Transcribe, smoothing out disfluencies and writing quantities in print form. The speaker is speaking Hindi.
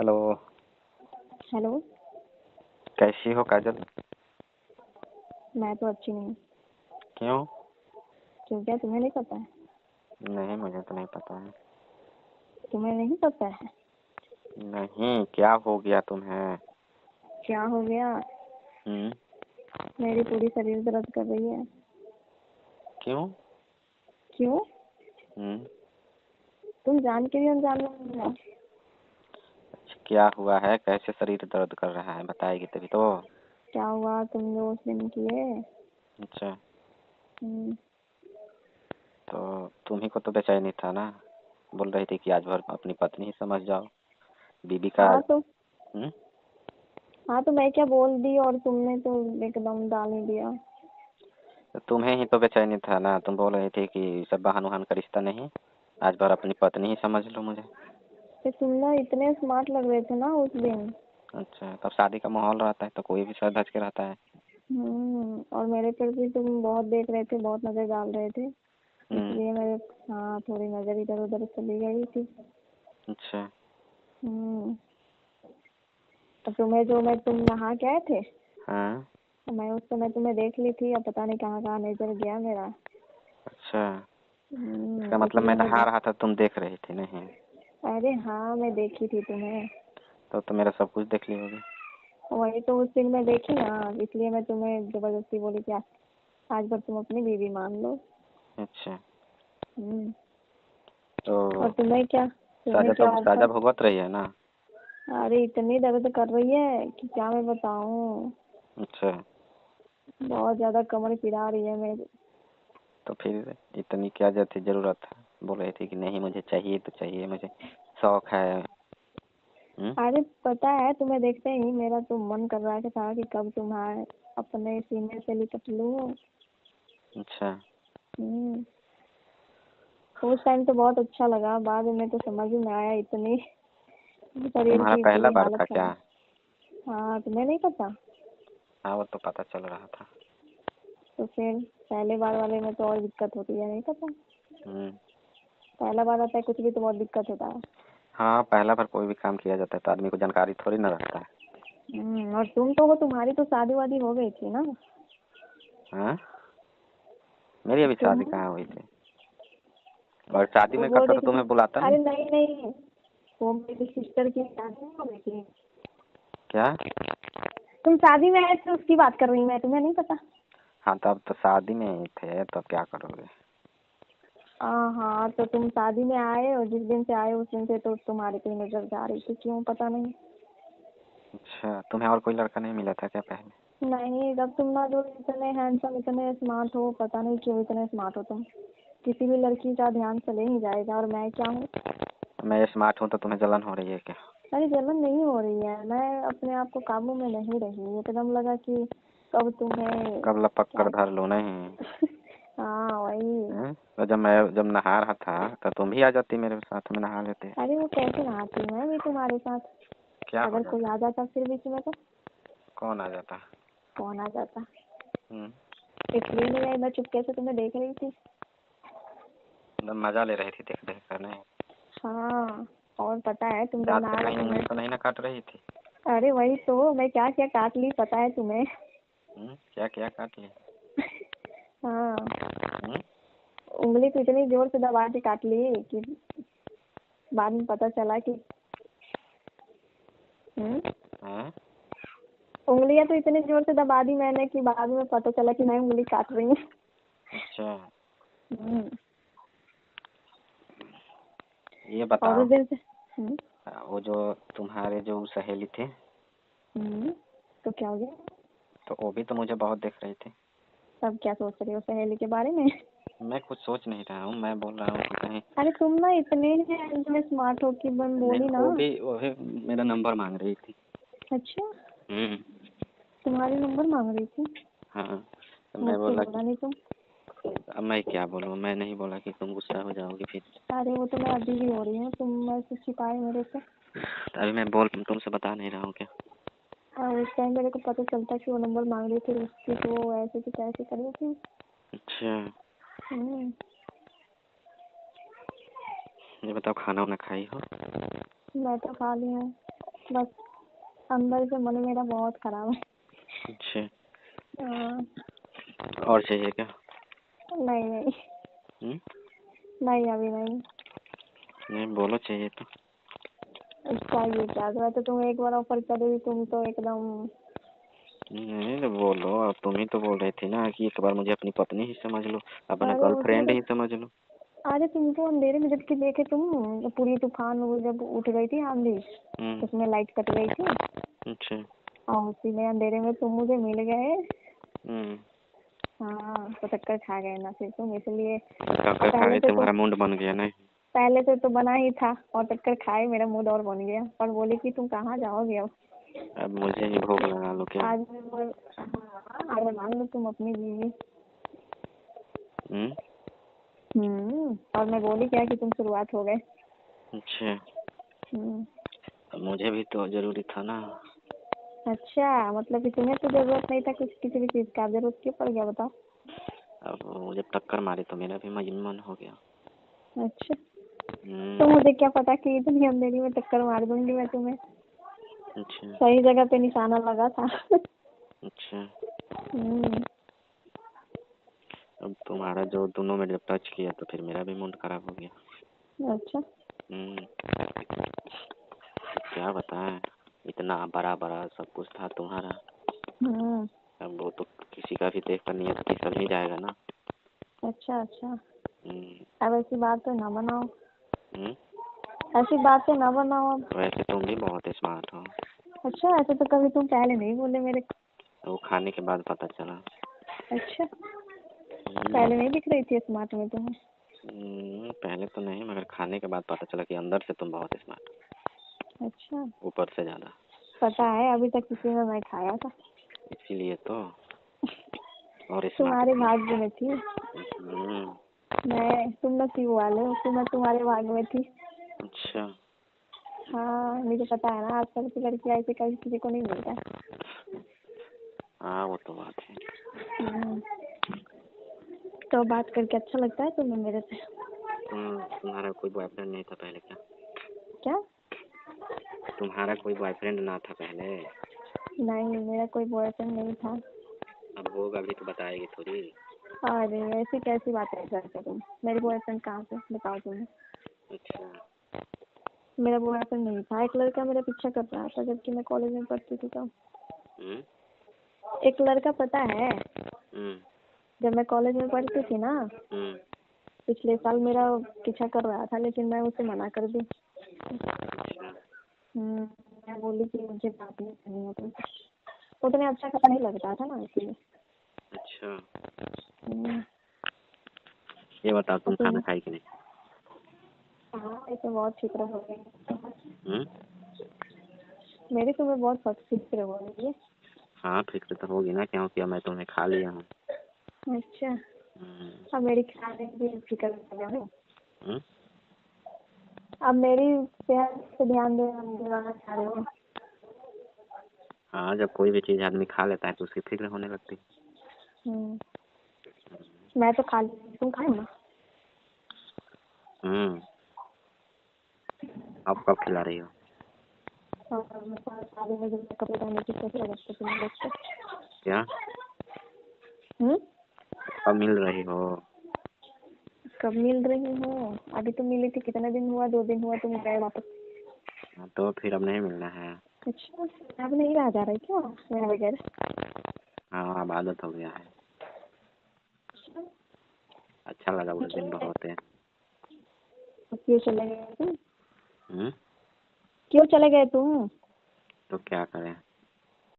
हेलो। हेलो। कैसी हो काजल? मैं तो अच्छी नहीं। क्यों? क्यों, क्या तुम्हें नहीं पता है? नहीं, मुझे तो नहीं पता है। तुम्हें नहीं पता है? नहीं, क्या हो गया तुम्हें? क्या हो गया? हम्म। मेरी पूरी शरीर दर्द कर रही है। क्यों? क्यों? हम्म। तुम जान के भी अनजान में हो। क्या हुआ है? कैसे शरीर दर्द कर रहा है? बताएगी तभी तो। क्या हुआ, तुम जो उस दिन किए। अच्छा, हम्म, तो तुम्ही को तो बेचैनी था ना। बोल रही थी कि आज भर अपनी पत्नी ही समझ जाओ, बीबी का। हाँ तो हम्म। हाँ तो मैं क्या बोल दी और तुमने तो एकदम डाल ही दिया। तो तुम्हें ही तो बेचैनी था ना। तुम बोल रही थी कि सब बहन वहन का रिश्ता नहीं, आज भर अपनी पत्नी ही समझ लो मुझे। तो तुम ना इतने स्मार्ट लग रहे थे ना उस दिन। अच्छा, तब शादी का माहौल रहता है तो कोई भी सर धज के रहता है। और मेरे पर भी तुम बहुत देख रहे थे, बहुत नजर डाल रहे थे। हम्म। इसलिए मेरे हाँ थोड़ी नजर इधर उधर चली गई थी। अच्छा। हम्म तो तुम नहा के आए थे। हाँ। तो मैं उस समय तुम्हें देख ली थी, अब पता नहीं कहाँ कहाँ नजर गया मेरा। अच्छा, इसका मतलब मैं इसलिए नहा रहा था, तुम देख रही थी नहीं? अरे हाँ, मैं देखी थी तुम्हें। तो मेरा सब कुछ देख ली होगी। वही तो, उस दिन मैं देखी ना, इसलिए मैं तुम्हें जबरदस्ती बोली कि आज भर तुम अपनी बीवी मान लो। अच्छा, हम्म तो और तुम्हें साजा क्या तो साजा ऑफर। भुगत रही है ना? अरे इतनी दर्द कर रही है कि क्या मैं बताऊं। अच्छा, बहुत ज्यादा कमर पिरा रही है मेरी। तो फिर इतनी क्या जरूरत जरूरत है? बोल रही थी कि नहीं मुझे चाहिए तो चाहिए, मुझे शौक है। अरे पता है, तुम्हें देखते ही मेरा तो मन कर रहा था कि कब तुम्हारे अपने सीने से लिपट लूं। अच्छा, हम्म उस टाइम तो बहुत अच्छा लगा, बाद में तो समझ में आया इतनी शरीर तुम्हारा की पहला पूरी बार हालत था क्या? खराब। हाँ, तुम्हें नहीं पता? हाँ, वो तो पता चल रहा था। तो फिर पहले बार वाले में तो और दिक्कत होती है, नहीं पता? हम्म। पहला बार आता है कुछ भी तो बहुत दिक्कत होता है। हाँ, पहला बार कोई भी काम किया जाता है तो आदमी को जानकारी थोड़ी ना रहता है। और तुम तो हो, तुम्हारी तो शादी वादी हो गई थी ना। हाँ, मेरी अभी तुम शादी कहाँ हुई थी? और शादी वो में बोल करता रही तो थी तुम्हें बुलाता नहीं। अरे नहीं नहीं, वो मेरी सिस्टर की शादी नहीं हो गई थी। क्या? तुम शादी में आए थे उसकी बात कर रही हूँ मैं, तुम्हें नहीं पता? हाँ, तब तो शादी में ही थे, तब क्या करोगे? हाँ तो तुम शादी में आए और जिस दिन से आए उस दिन से तो तुम्हारी पे नजर जा रही थी, क्यों पता नहीं। अच्छा, तुम्हें और कोई लड़का नहीं मिला था क्या पहले? नहीं, जब तुम ना जो इतने हैंडसम इतने स्मार्ट हो, पता नहीं क्यों इतने स्मार्ट हो तुम। किसी भी लड़की का ध्यान चले ही जाएगा, और मैं क्या हूँ। मैं स्मार्ट हूँ तो तुम्हें जलन हो रही है क्या? अरे जलन नहीं हो रही है, मैं अपने आप को काबू में नहीं रही, एकदम लगा कि कब तुम्हें कब लपक कर क्या। धर लो नहीं? हाँ वही। तो जब नहा रहा था तो तुम भी आ जाती, मेरे साथ में नहा लेते। अरे वो कैसे नहाती, मैं भी तुम्हारे साथ। क्या हो अगर कोई जाता? आ जाता फिर बीच में तो। कौन आ जाता? कौन आ जाता। हम्म। इसलिए नहीं आई, मैं चुपके से तुम्हें देख रही थी। मतलब मजा ले रही थी देख देख कर नहीं? हाँ, और पता है तुम जब दांत से नहा कहीं रहे उंगली थे। तो नहीं ना काट रही थी? अरे वही तो, मैं क्या क्या काट ली पता है तुम्हें। क्या क्या काट ली? हाँ, हम्म। उंगली तो इतनी जोर से दबा के काट ली कि बाद में पता चला कि हाँ? उंगलियां तो इतनी जोर से दबा दी मैंने कि बाद में पता चला कि मैं उंगली काट रही हूँ। अच्छा, हम्म, ये और बताओ, उस दिन से हम्म, वो जो तुम्हारे जो सहेली थे, तो क्या हो गया? तो वो भी तो मुझे बहुत देख रही थी। सब क्या सोच रही हो सहेली के बारे में? मैं कुछ सोच नहीं रहा हूँ, मैं बोल रहा हूँ कि कहीं। अरे तुम ना इतने स्मार्ट हो कि मैं नहीं, बोली ना। वो भी मेरा नंबर मांग रही थी। अच्छा, हम्म। तुम्हारी नंबर मांग रही थी? हाँ, तो मैं मुझसे बोला बोला कि नहीं तुम। अब मैं क्या बोलूँ, मैं नहीं बोला कि तुम गुस्सा हो जाओगे फिर। अरे वो तो मैं अभी भी हो रही हूँ, तुम मैं से छिपाए मेरे से। अभी मैं बोल तुमसे बता नहीं रहा हूँ क्या? और उस टाइम मेरे को पता चलता कि वो नंबर मांग रही थी उसकी, तो वो ऐसे की तैसे कर रही थी। अच्छा, हम्म, ये बताओ, खाना वाना खाई हो? मैं तो खा ली हूँ। बस अंदर से मन मेरा बहुत खराब है। अच्छा, हाँ, और चाहिए क्या? नहीं नहीं, हम्म? नहीं अभी नहीं। नहीं बोलो चाहिए तो। चाहिए क्या? तो तुम एक बार ऑफर कर दी, तुम तो एकदम। नहीं तो बोलो, अब तुम ही तो बोल रही थी ना कि एक बार मुझे अपनी पत्नी ही समझ लो, अपना अरे मुझे गर्लफ्रेंड तो ही समझ लो। अरे तुमको अंधेरे में जबकि देखे तुम, पूरी तूफान वो जब उठ गई थी आंधी, हम्म। उसमें लाइट कट गई थी, अच्छा। और उसी में अंधेरे में तुम मुझे मिल गए। हम्म। हाँ, तो टक्कर खा गए ना फिर तुम, इसलिए। टक्कर खा गई, तुम्हारा मुंड बन गया नहीं? पहले से तो बना ही था, और टक्कर खाए मेरा मूड और बन गया, और बोले कि तुम कहाँ जाओगे अब। अब मुझे ही भोग लगा लो क्या? आज मैं बोल, हाँ, अरे मान लो तुम अपनी बीवी। हम्म। और मैं बोली क्या कि तुम शुरुआत हो गए। अच्छा, हम्म। अब मुझे भी तो जरूरी था ना। अच्छा, मतलब कि तुम्हें तो जरूरत नहीं था कुछ किसी भी चीज का, जरूरत क्यों पड़ गया बताओ। अब वो जब टक्कर मारी तो मेरा भी मन हो गया। अच्छा, तो मुझे क्या पता कि इतनी अंधेरी में टक्कर मार दूंगी मैं तुम्हें। अच्छा। सही जगह पे निशाना लगा था। अच्छा, हम्म। अब तुम्हारा जो दोनों में जब टच किया तो फिर मेरा भी मूड खराब हो गया। अच्छा। क्या बताएं, इतना बड़ा बड़ा सब कुछ था तुम्हारा। हम्म। अब वो तो किसी का भी देख कर नियत की सब ही जाएगा ना। अच्छा अच्छा, हम्म। अब ऐसी बात तो ना बनाओ। हम्म। ऐसी बातें ना बनाओ अब। वैसे तुम भी बहुत स्मार्ट हो। अच्छा, ऐसे तो कभी तुम पहले नहीं बोले मेरे को। वो खाने के बाद पता चला। अच्छा, पहले नहीं दिख रही थी स्मार्ट में तुम्हें? पहले तो नहीं, मगर खाने के बाद पता चला कि अंदर से तुम बहुत स्मार्ट हो, अच्छा, ऊपर से ज्यादा। पता है अभी तक किसी ने नहीं खाया था। इसीलिए तो। और स्मार्ट तुम्हारे भी। भाग्य में थी। हम्म। तुम नसीब वाले हो कि मैं तुम्हारे भाग्य में थी। अच्छा। हाँ, मुझे पता है ना, आजकल की लड़कियां ऐसे कभी किसी को नहीं मिलता। हाँ वो तो बात है। हम्म। तो बात करके अच्छा लगता है तुम्हें मेरे से? तुम्हारा कोई बॉयफ्रेंड नहीं था पहले क्या? क्या? तुम्हारा कोई बॉयफ्रेंड ना था पहले? नहीं, मेरा कोई बॉयफ्रेंड नहीं था। अब होगा भी तो बताएगी थोड़ी। अरे ऐसी कैसी बातें करते तुम, मेरे बॉयफ्रेंड कहाँ से बताओ तुम्हें। अच्छा। मेरा बॉयफ्रेंड नहीं था, एक लड़का मेरा पीछा कर रहा था जबकि मैं कॉलेज में पढ़ती थी तब। हम्म। एक लड़का पता है, हम्म। जब मैं कॉलेज में पढ़ती थी ना, हम्म। पिछले साल मेरा पीछा कर रहा था, लेकिन मैं उसे मना कर दी। अच्छा। मैं बोली कि मुझे बात नहीं करनी है तुमसे। उतने अच्छा खासा नहीं लगता था ना, इसलिए। अच्छा, हम्म। ये बताओ और तुम खाना खाई कि नहीं? हाँ, इसे बहुत फिक्र हो गई। हम्म। मेरी तुम्हें बहुत फिक्र हो रही है। हाँ फिक्र तो होगी ना, क्योंकि मैं तुम्हें खा लिया हूँ। अच्छा, हम्म। अब मेरी खाने की फिक्र कर रहे हो? हम्म? अब मेरी सेहत पे ध्यान दिलाना चाह रहे हो? हाँ, जब कोई भी चीज आदमी खा लेता है तो उसकी फिक्र होने लगती है। मैं तो खा ली, तुम खाए ना? अब कब खिला रही हो? शादी में जब कपड़े पहनने की कैसे लगता तुम्हें देख के? क्या? हम्म? कब मिल रही हो? कब मिल रही हो? अभी तो मिली थी, कितना दिन हुआ? 2 दिन हुआ, तुम गए वापस। तो फिर अब नहीं मिलना है? अच्छा, अब नहीं रहा जा रहा है क्या मेरा बगैर? हाँ अब आदत हो गया है। अच्छा लगा उस दिन बहुत है। क्यों चले गए तुम? हम्म? क्यों चले गए तुम? तो क्या करें?